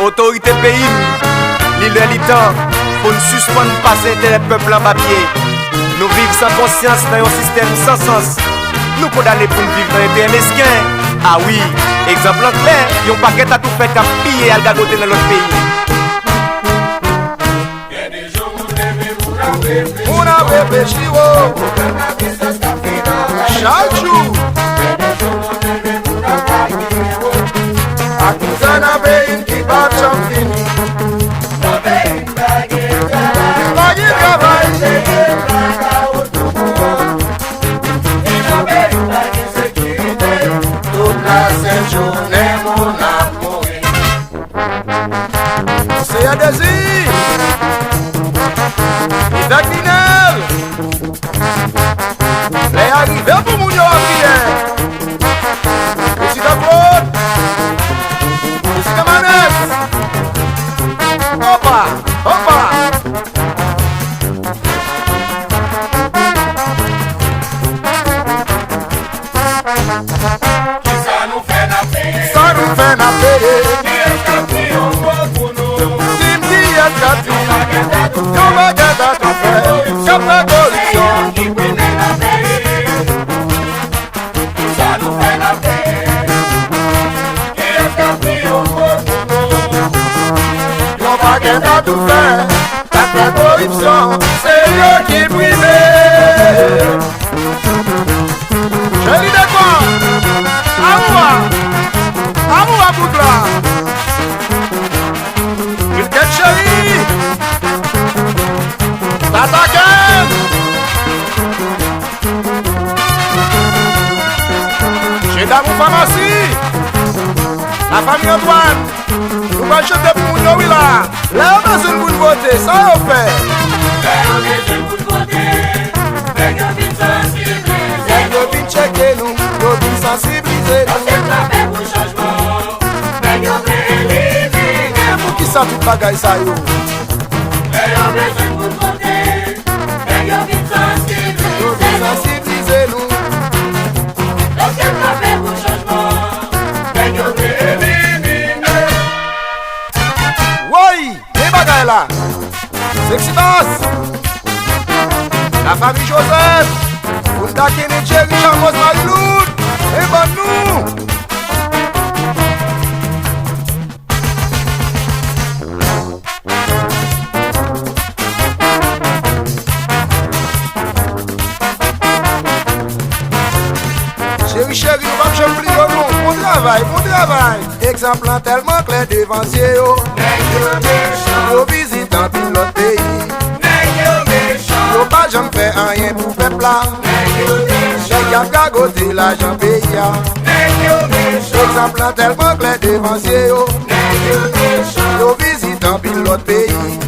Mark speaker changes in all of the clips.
Speaker 1: Autorité pays, l'île temps pour nous suspendre passer intérêt peuple en papier. Nous vivons sans conscience dans un système sans sens. Nous condamnés pour nous vivre dans l'intérêt mesquin. Ah oui, exemple en clair, yon paquet à tout fait qu'à piller et à gagoter dans l'autre pays.
Speaker 2: Una bébé chiwo, chaque jour. Akizana beyin ki bat chamfini. Bagi travail. Toute la journée mon amour. C'est un désir. Dakinel, les arrivés pour mon yo prière. Ici Claude, ici Manès. Opa, opa.
Speaker 3: Ça nous fait la paix.
Speaker 2: Ça nous fait la paix. Tout faire, ta corruption, c'est eux qui brillent. Je dis de quoi? Amour à Boudla. Wilket chéri, Tata Ken. Chez Damou Pharmacie, la famille Antoine. Nous allons acheter pour nous, oui là. Là, on a besoin de voter, ça on fait.
Speaker 3: Là, on a besoin de voter. Mais nous sommes sensibilisés.
Speaker 2: Nous sommes checker nous, nous sommes sensibilisés.
Speaker 3: On s'est frappé pour le changement. Mais nous sommes éliminés.
Speaker 2: Pour qui ça tout bagaille ça yo?
Speaker 3: Là, on a besoin de voter. Mais nous sommes sensibilisés.
Speaker 2: Nous.
Speaker 3: On s'est frappé pour le changement. Mais nous sommes éliminés.
Speaker 2: Oui, les bagailles là. Sexy Bass. La famille Joseph. Funda Kennedy, Richard Rose Marie-Loud. Et bon nous. Chéri, nous vamos champion nous. Bon travail. Exemple tellement clair devant cieux. Yo visitant tout notre pays. Yo pas jamais fait rien pour peuple là. J'ai qu'à gagoter l'argent payé. Exemple tellement clair devant cieux. Yo visitant tout notre pays.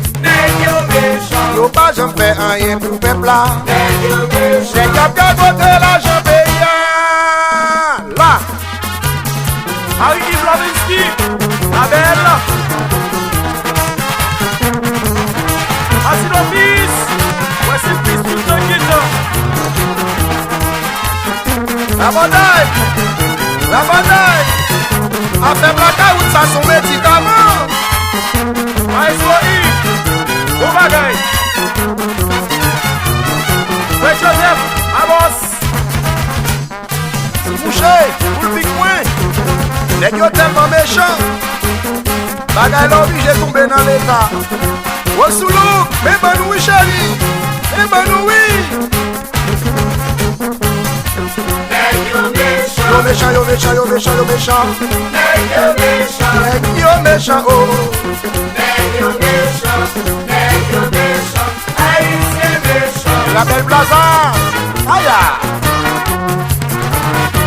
Speaker 2: Yo pas jamais fait rien pour peuple là. J'ai qu'à gagoter l'argent payé. Là.
Speaker 1: Harry Blavinsky, la belle. Assis l'office, voici le fils tout le guide.
Speaker 2: La bataille. A fait la caroute, ça son médicament.
Speaker 1: Maïsoi, au bagaille. Frère Joseph, avance.
Speaker 2: Mouché, pour le pic moins. Les gars tellement méchants. Bagaille l'oblige de tomber dans l'état. Oh Soulou, mais ben oui chéri. Eh ben oui. Yo méchant. Yo méchant, oh. La belle Plaza. Aïe.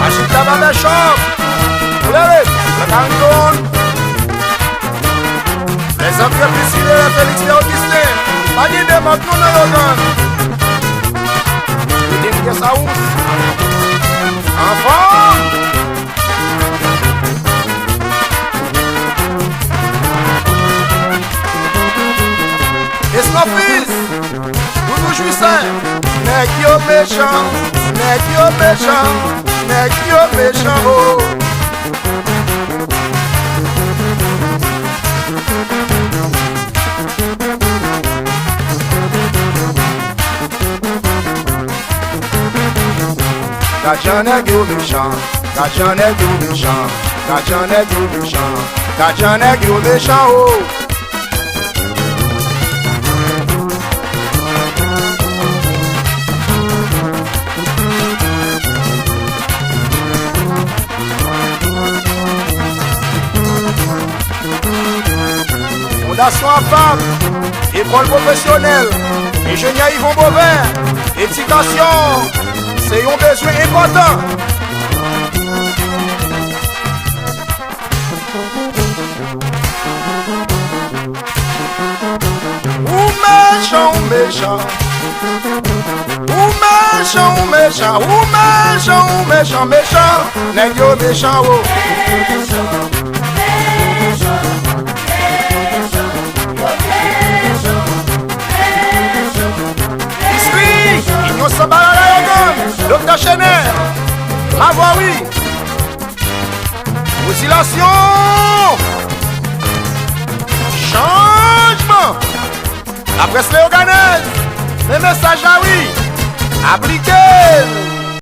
Speaker 2: Achille la baba shop. Allez, le canton. Les entreprises civiles de Félix et Augustin. Pas dit de maintenant dans l'organe. Il dit que ça ouf. Enfant. Et son fils. Nous nous jouissons. Nèg yo méchant. Gadjan nèg yo méchant, gadjan nèg yo méchant, gadjan nèg yo méchant, gadjan nèg yo méchant oh. Fondation AFAP, école professionnelle, ingénieur Yvon Beauvais, éducation, c'est un besoin important. Ou méchant, ou méchant, ou méchant, ou méchant, ou méchant, ou méchant, méchant, nèg yo méchant oh. Igno Sabara Dr. Chener, ma voix oui. Oscillation, changement. La presse les organise, les messages à oui, appliquez.